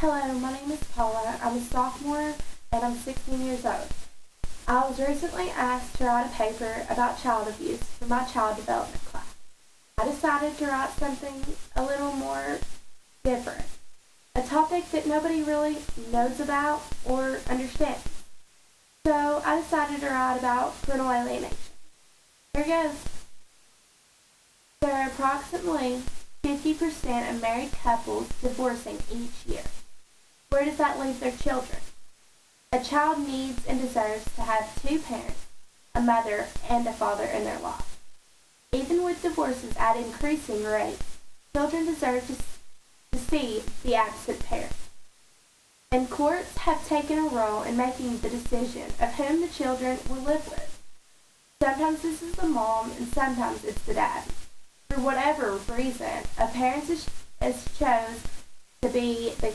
Hello, my name is Paula. I'm a sophomore and I'm 16 years old. I was recently asked to write a paper about child abuse for my child development class. I decided to write something a little more different, a topic that nobody really knows about or understands. So I decided to write about parental alienation. Here goes. There are approximately 50% of married couples divorcing each year. Where does that leave their children? A child needs and deserves to have two parents, a mother and a father in their life. Even with divorces at increasing rates, children deserve to see the absent parent. And courts have taken a role in making the decision of whom the children will live with. Sometimes this is the mom and sometimes it's the dad. For whatever reason, a parent is chose to be the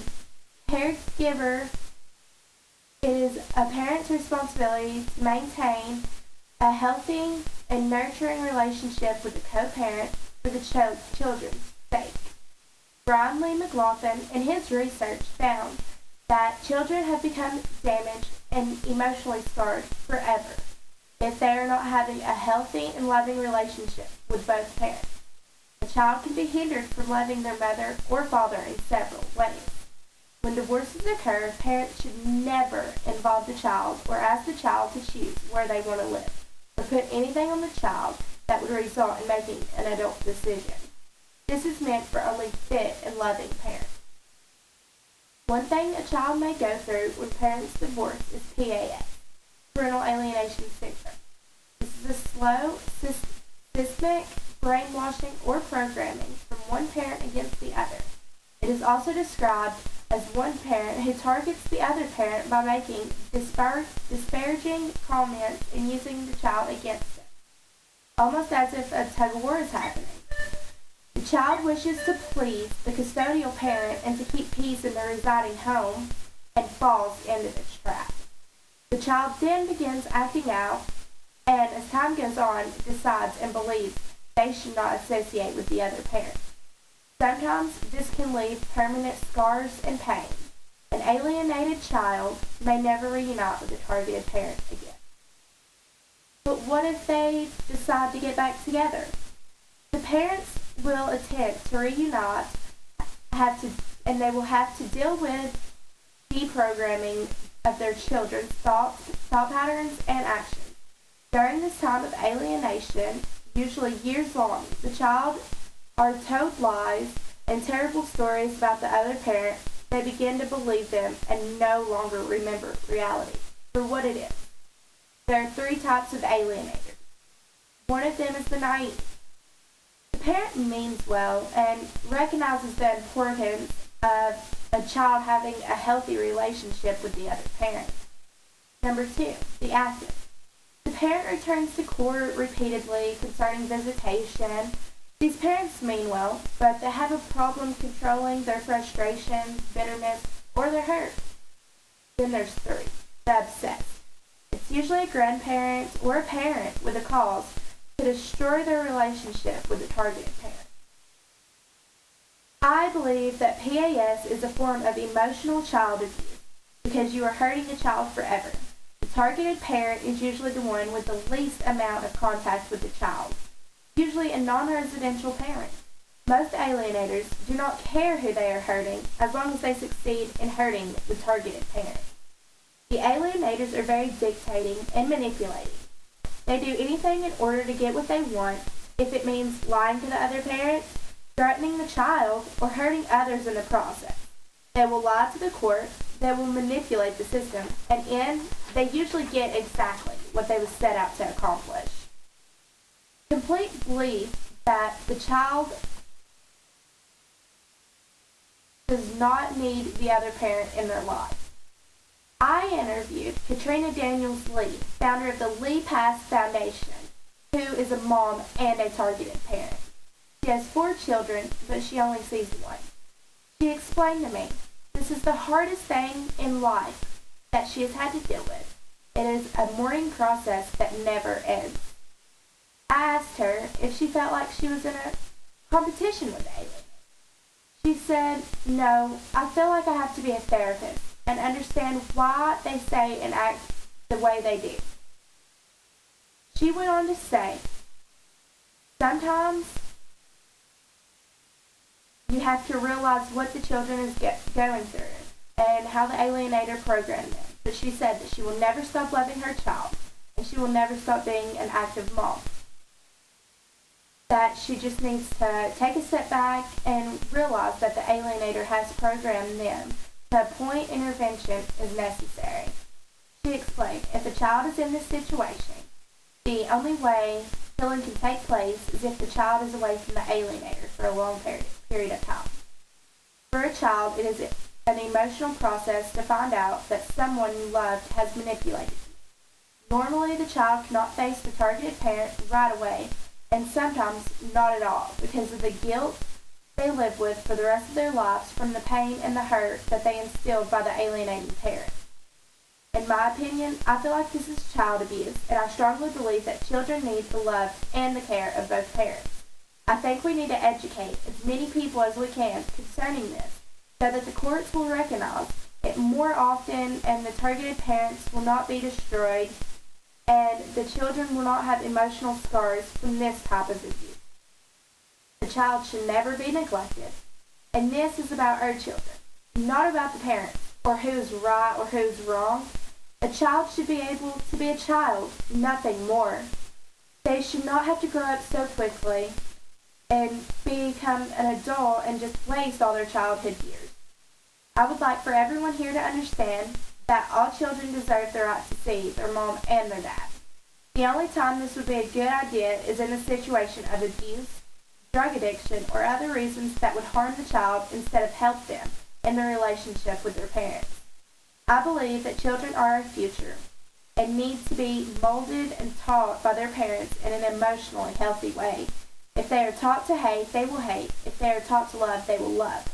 caregiver. It is a parent's responsibility to maintain a healthy and nurturing relationship with the co-parent for the children's sake. Brian Lee McLaughlin in his research found that children have become damaged and emotionally scarred forever if they are not having a healthy and loving relationship with both parents. A child can be hindered from loving their mother or father in several ways. When divorces occur, parents should never involve the child or ask the child to choose where they want to live, or put anything on the child that would result in making an adult decision. This is meant for only fit and loving parents. One thing a child may go through when parents divorce is PAS, parental alienation syndrome. This is a slow, systemic brainwashing or programming from one parent against the other. It is also described as one parent who targets the other parent by making disparaging comments and using the child against them, almost as if a tug-of-war is happening. The child wishes to please the custodial parent and to keep peace in their residing home and falls into this trap. The child then begins acting out and, as time goes on, decides and believes they should not associate with the other parent. Sometimes this can leave permanent scars and pain. An alienated child may never reunite with a targeted parent again. But what if they decide to get back together? The parents will attempt to reunite, and they will have to deal with deprogramming of their children's thought patterns, and actions. During this time of alienation, usually years long, the child are told lies and terrible stories about the other parent. They begin to believe them and no longer remember reality for what it is. There are three types of alienators. One of them is the naive. The parent means well and recognizes the importance of a child having a healthy relationship with the other parent. Number two, the active. The parent returns to court repeatedly concerning visitation. These parents mean well, but they have a problem controlling their frustration, bitterness, or their hurt. Then there's three, the obsessed. It's usually a grandparent or a parent with a cause to destroy their relationship with the targeted parent. I believe that PAS is a form of emotional child abuse because you are hurting the child forever. The targeted parent is usually the one with the least amount of contact with the child, usually a non-residential parent. Most alienators do not care who they are hurting as long as they succeed in hurting the targeted parent. The alienators are very dictating and manipulating. They do anything in order to get what they want, if it means lying to the other parent, threatening the child, or hurting others in the process. They will lie to the court, they will manipulate the system, and they usually get exactly what they were set out to accomplish. Complete belief that the child does not need the other parent in their life. I interviewed Katrina Daniels-Lee, founder of the Lee Pass Foundation, who is a mom and a targeted parent. She has 4 children, but she only sees one. She explained to me, this is the hardest thing in life that she has had to deal with. It is a mourning process that never ends. I asked her if she felt like she was in a competition with aliens. She said, "No, I feel like I have to be a therapist and understand why they say and act the way they do." She went on to say, "Sometimes you have to realize what the children is going through and how the alienator programmed them." But she said that she will never stop loving her child and she will never stop being an active mom. That she just needs to take a step back and realize that the alienator has programmed them to a point intervention is necessary. She explained, "If a child is in this situation, the only way healing can take place is if the child is away from the alienator for a long period of time. For a child, it is an emotional process to find out that someone you loved has manipulated you. Normally, the child cannot face the targeted parent right away, and sometimes not at all, because of the guilt they live with for the rest of their lives from the pain and the hurt that they instilled by the alienating parent. In my opinion, I feel like this is child abuse, and I strongly believe that children need the love and the care of both parents. I think we need to educate as many people as we can concerning this, so that the courts will recognize it more often and the targeted parents will not be destroyed and the children will not have emotional scars from this type of abuse. The child should never be neglected, and this is about our children, not about the parents or who's right or who's wrong. A child should be able to be a child, nothing more. They should not have to grow up so quickly and become an adult and just waste all their childhood years. I would like for everyone here to understand that all children deserve the right to see their mom and their dad. The only time this would be a good idea is in a situation of abuse, drug addiction, or other reasons that would harm the child instead of help them in their relationship with their parents. I believe that children are our future and need to be molded and taught by their parents in an emotionally healthy way. If they are taught to hate, they will hate. If they are taught to love, they will love.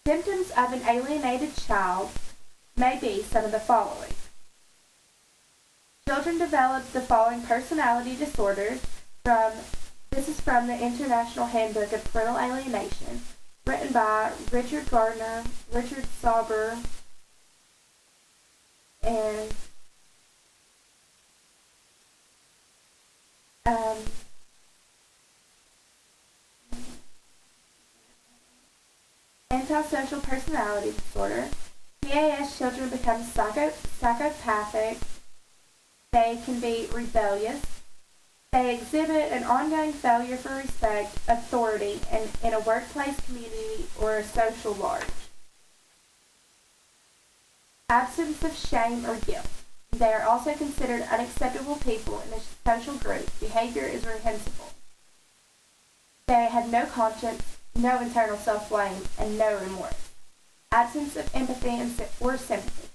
Symptoms of an alienated child may be some of the following. Children develop the following personality disorders this is from the International Handbook of Parental Alienation, written by Richard Gardner, Richard Sauber, and antisocial personality disorder. PAS children become psychopathic. They can be rebellious. They exhibit an ongoing failure for respect, authority, and in a workplace, community, or a social large. Absence of shame or guilt. They are also considered unacceptable people in a social group. Behavior is reprehensible. They have no conscience, no internal self-blame, and no remorse. Absence of empathy or sympathy.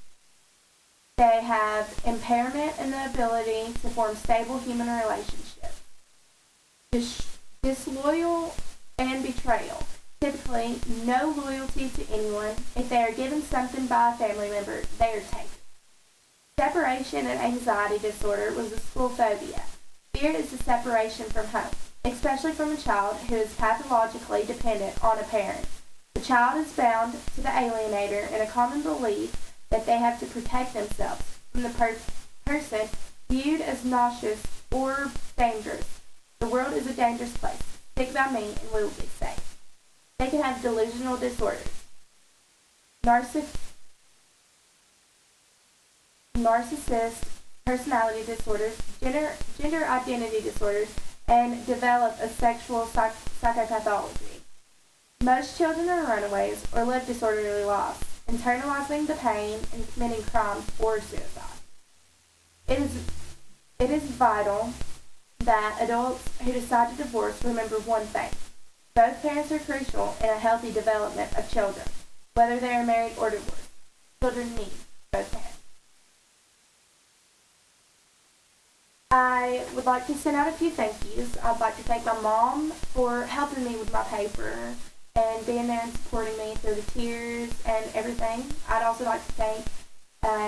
They have impairment in the ability to form stable human relationships. Disloyal and betrayal. Typically, no loyalty to anyone. If they are given something by a family member, they are taken. Separation and anxiety disorder was a school phobia. Fear is the separation from home, especially from a child who is pathologically dependent on a parent. The child is bound to the alienator in a common belief that they have to protect themselves from the person viewed as nauseous or dangerous. The world is a dangerous place. Stick by me and we will be safe. They can have delusional disorders, narcissist personality disorders, gender identity disorders, and develop a sexual psychopathology. Most children are runaways or live disorderly lives, internalizing the pain and committing crimes or suicide. It is vital that adults who decide to divorce remember one thing. Both parents are crucial in a healthy development of children, whether they are married or divorced. Children need both parents. I would like to send out a few thank yous. I'd like to thank my mom for helping me with my paper and being there and supporting me through the tears and everything. I'd also like to thank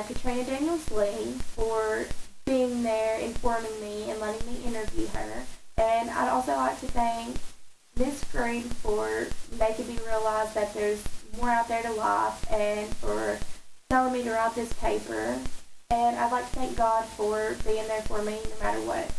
Katrina Daniels-Lee for being there, informing me, and letting me interview her. And I'd also like to thank Miss Green for making me realize that there's more out there to life and for telling me to write this paper. And I'd like to thank God for being there for me no matter what.